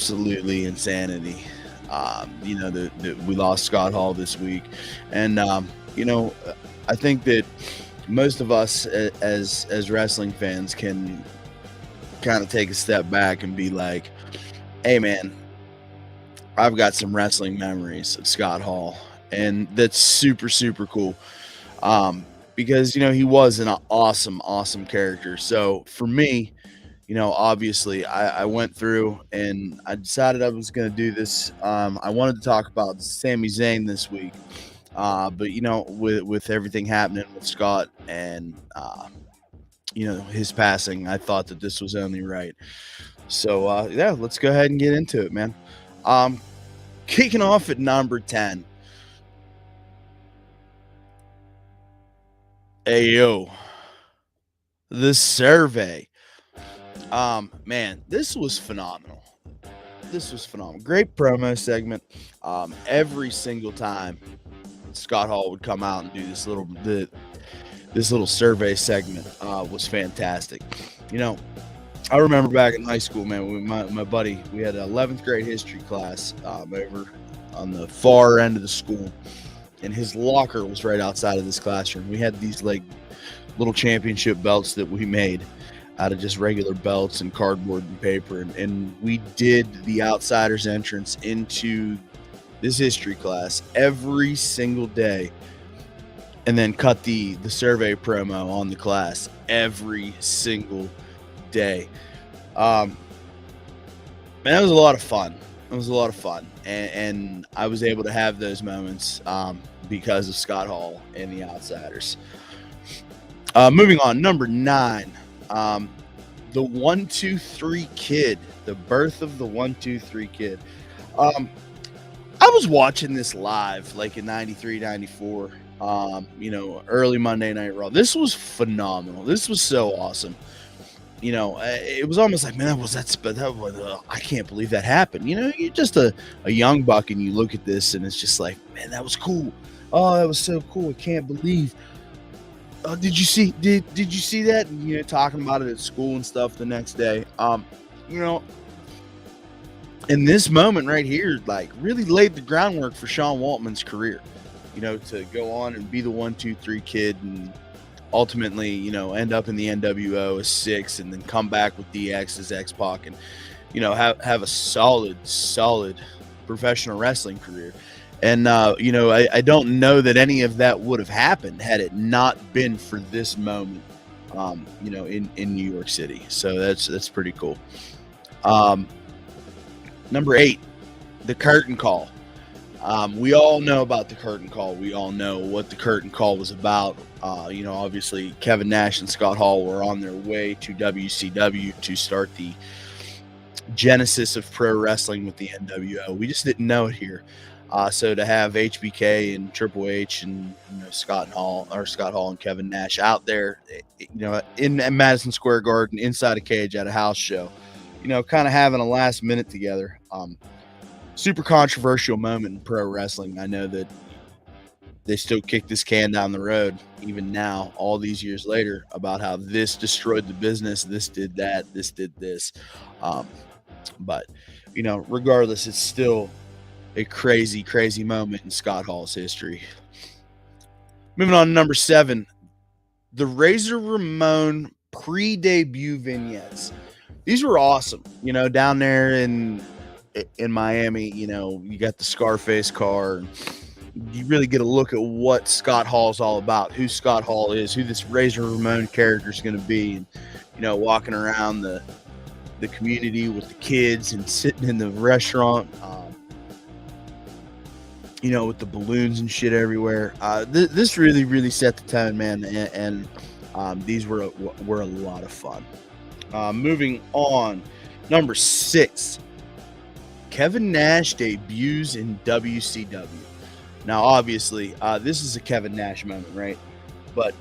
absolutely insanity. We lost Scott Hall this week, and I think that most of us as wrestling fans can kind of take a step back and be like, "Hey, man, I've got some wrestling memories of Scott Hall," and that's super super cool. Because he was an awesome character. So for me, obviously I went through and I decided I was going to do this. I wanted to talk about Sami Zayn this week. But with everything happening with Scott and his passing, I thought that this was only right. So yeah, let's go ahead and get into it, man. Kicking off at number 10. Ayo. The Survey. Man, this was phenomenal. Great promo segment. Every single time Scott Hall would come out and do this little survey segment was fantastic. I remember back in high school, man, my buddy, we had an 11th grade history class over on the far end of the school, and his locker was right outside of this classroom. We had these like little championship belts that we made out of just regular belts and cardboard and paper, and we did the outsider's entrance into this history class every single day, and then cut the survey promo on the class every single day. Man, it was a lot of fun. And I was able to have those moments because of Scott Hall and the Outsiders. Moving on, number 9, the 1-2-3 Kid, the birth of the 1-2-3 Kid. I was watching this live like in 93, 94, early Monday Night Raw. This was phenomenal. This was so awesome. It was almost like, man, I can't believe that happened. You're just a young buck and you look at this and it's just like, man, that was cool. Oh, that was so cool. I can't believe. Oh, did you see that? And, talking about it at school and stuff the next day. And this moment right here, like, really laid the groundwork for Sean Waltman's career, to go on and be the 1-2-3 Kid and ultimately, end up in the NWO as 6 and then come back with DX as X-Pac and, have a solid professional wrestling career. And, I don't know that any of that would have happened had it not been for this moment, in New York City. So that's pretty cool. Number 8, the curtain call. We all know about the curtain call. We all know what the curtain call was about. Obviously Kevin Nash and Scott Hall were on their way to WCW to start the genesis of pro wrestling with the NWO. We just didn't know it here. So to have HBK and Triple H and Scott Hall and Kevin Nash out there, in Madison Square Garden inside a cage at a house show, kind of having a last minute together. Super controversial moment in pro wrestling. I know that they still kick this can down the road, even now, all these years later, about how this destroyed the business, this did that, this did this. But, regardless, it's still a crazy moment in Scott Hall's history. Moving on to number 7, the Razor Ramon pre-debut vignettes. These were awesome. Down there in Miami, you got the Scarface car, and you really get a look at what Scott Hall's all about, who Scott Hall is, who this Razor Ramon character is going to be, and walking around the community with the kids and sitting in the restaurant, with the balloons and shit everywhere. This really set the tone, man, and these were a lot of fun. Moving on, number 6, Kevin Nash debuts in WCW. Now, obviously, this is a Kevin Nash moment, right? But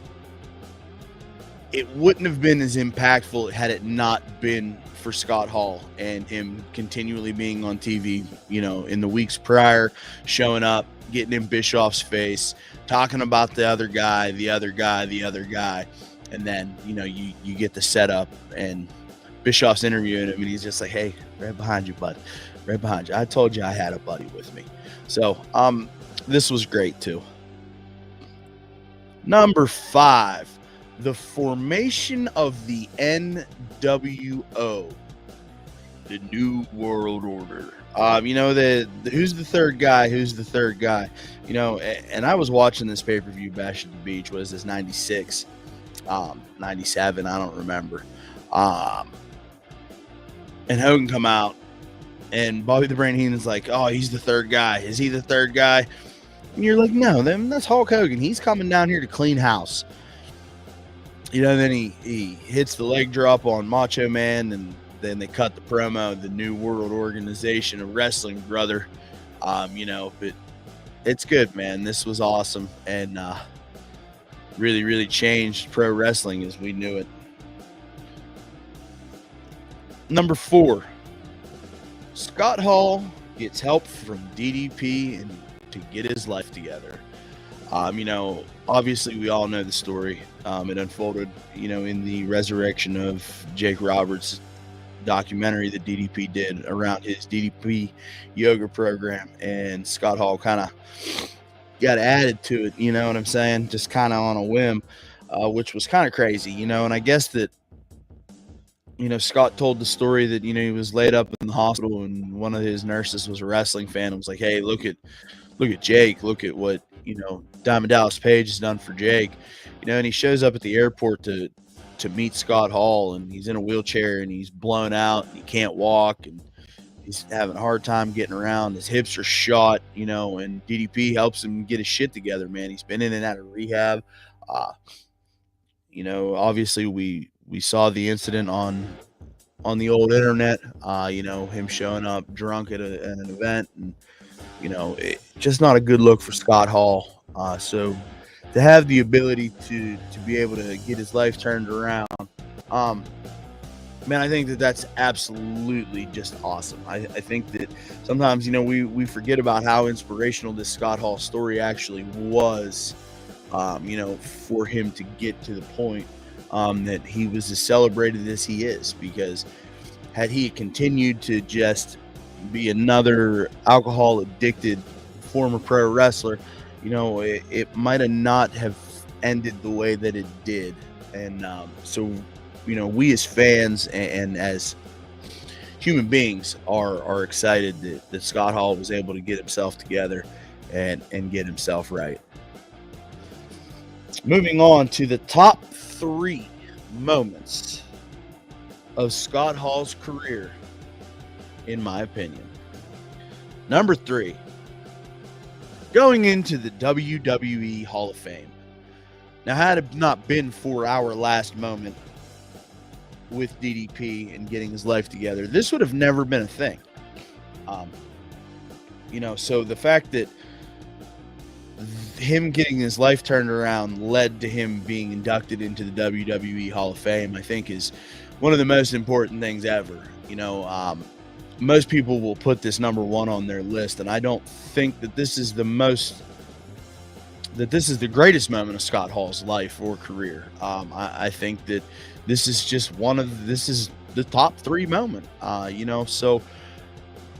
it wouldn't have been as impactful had it not been for Scott Hall and him continually being on TV, in the weeks prior, showing up, getting in Bischoff's face, talking about the other guy. And then, you get the setup and Bischoff's interviewing him and he's just like, hey, right behind you, bud. right behind you. I told you I had a buddy with me. So, this was great too. Number 5, the formation of the NWO, the New World Order. Who's the third guy? Who's the third guy? And I was watching this pay-per-view, Bash at the Beach. Was this 96, 97? I don't remember. And Hogan come out, and Bobby the Brain Heenan's like, "Oh, he's the third guy. Is he the third guy?" And you're like, "No, that's Hulk Hogan. He's coming down here to clean house." Then he hits the leg drop on Macho Man, and then they cut the promo, the New World Organization of Wrestling, brother. But it's good, man. This was awesome, and really, really changed pro wrestling as we knew it. Number 4, Scott Hall gets help from DDP and to get his life together. Obviously we all know the story. It unfolded, in the resurrection of Jake Roberts documentary that DDP did around his DDP yoga program, and Scott Hall kind of got added to it, you know what I'm saying? Just kind of on a whim, which was kind of crazy, and I guess that, Scott told the story that, he was laid up in the hospital and one of his nurses was a wrestling fan and was like, "Hey, look at Jake, look at what, Diamond Dallas Page has done for Jake." And he shows up at the airport to meet Scott Hall, and he's in a wheelchair and he's blown out and he can't walk and he's having a hard time getting around. His hips are shot, and DDP helps him get his shit together, man. He's been in and out of rehab. Obviously we saw the incident on the old internet, him showing up drunk at an event, and just not a good look for Scott Hall. So to have the ability to be able to get his life turned around, man, I think that's absolutely just awesome. I think that sometimes, we forget about how inspirational this Scott Hall story actually was, for him to get to the point that he was as celebrated as he is, because had he continued to just be another alcohol addicted former pro wrestler, it might have not have ended the way that it did. And so we as fans and as human beings are excited that Scott Hall was able to get himself together and get himself right. Moving on to the top 3 moments of Scott Hall's career, in my opinion. Number 3, going into the WWE Hall of Fame. Now, had it not been for our last moment with DDP and getting his life together, this would have never been a thing. So the fact that him getting his life turned around led to him being inducted into the WWE Hall of Fame, I think, is one of the most important things ever. Most people will put this number 1 on their list, and I don't think that this is the greatest moment of Scott Hall's life or career. I think that this is the top 3 moment. So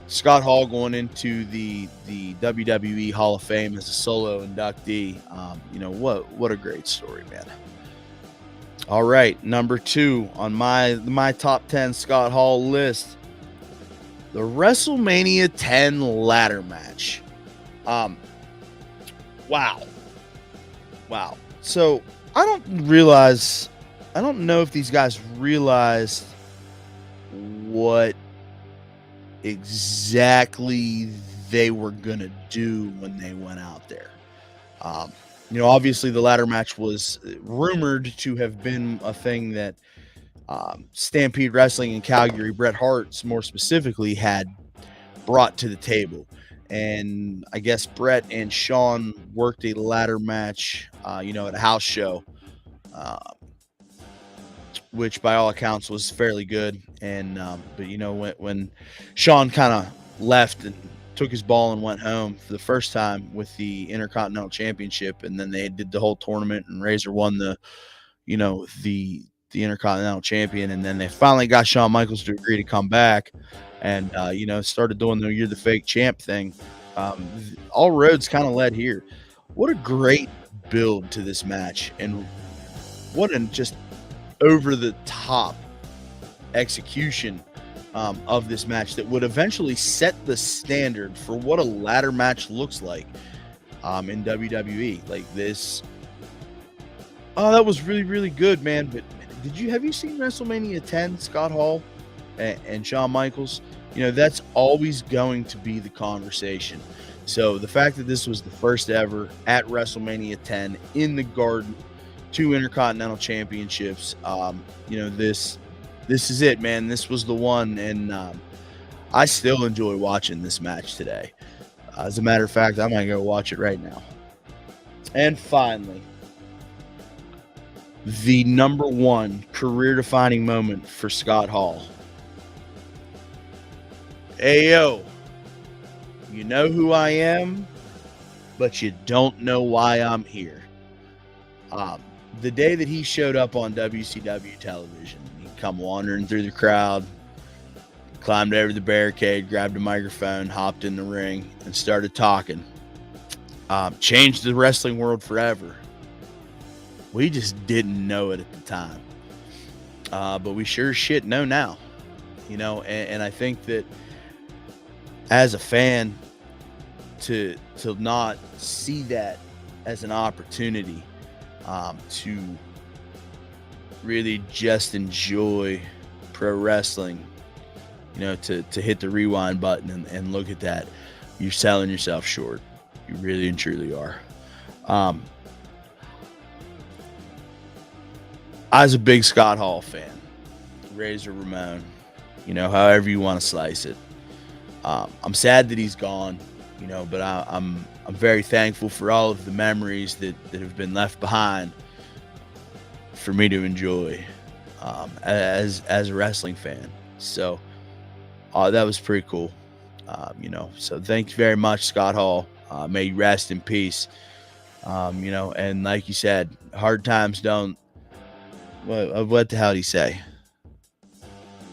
Scott Hall going into the WWE Hall of Fame as a solo inductee, what a great story, man. All right, number 2 on my top 10 Scott Hall list, the WrestleMania 10 ladder match. Wow. So I don't know if these guys realized what exactly they were gonna do when they went out there. Obviously the ladder match was rumored to have been a thing that Stampede Wrestling in Calgary, Bret Hart more specifically, had brought to the table. And I guess Bret and Shawn worked a ladder match, at a house show, which by all accounts was fairly good. And but when Shawn kind of left and took his ball and went home for the first time with the Intercontinental Championship, and then they did the whole tournament, and Razor won the the Intercontinental Champion, and then they finally got Shawn Michaels to agree to come back, and started doing the "You're the fake champ" thing. All roads kind of led here. What a great build to this match, and what an just over the top execution of this match that would eventually set the standard for what a ladder match looks like in WWE. Like this. Oh, that was really, really good, man. But have you seen WrestleMania 10, Scott Hall and Shawn Michaels? That's always going to be the conversation. So the fact that this was the first ever at WrestleMania 10 in the Garden, 2 Intercontinental Championships, this is it, man. This was the one, and I still enjoy watching this match today. As a matter of fact, I might go watch it right now. And finally, the number one career-defining moment for Scott Hall. Ayo, you know who I am, but you don't know why I'm here. The day that he showed up on WCW television, he come wandering through the crowd, climbed over the barricade, grabbed a microphone, hopped in the ring, and started talking. Changed the wrestling world forever. We just didn't know it at the time. But we sure as shit know now. And I think that as a fan, to not see that as an opportunity to really just enjoy pro wrestling, to hit the rewind button and look at that, you're selling yourself short. You really and truly are. I was a big Scott Hall fan. Razor Ramon, however you want to slice it. I'm sad that he's gone, but I'm very thankful for all of the memories that have been left behind for me to enjoy as a wrestling fan. So that was pretty cool. So thanks very much, Scott Hall. May you rest in peace. And like you said, hard times don't. What the hell did he say?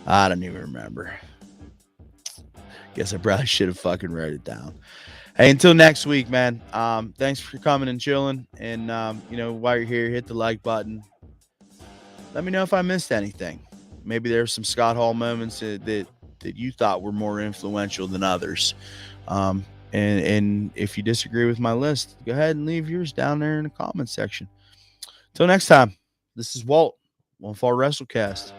I don't even remember. Guess I probably should have fucking wrote it down. Hey, until next week, man. Thanks for coming and chilling. And while you're here, hit the like button. Let me know if I missed anything. Maybe there's some Scott Hall moments that you thought were more influential than others. And if you disagree with my list, go ahead and leave yours down there in the comment section. Till next time, this is Walt, One Fall WrestleCast.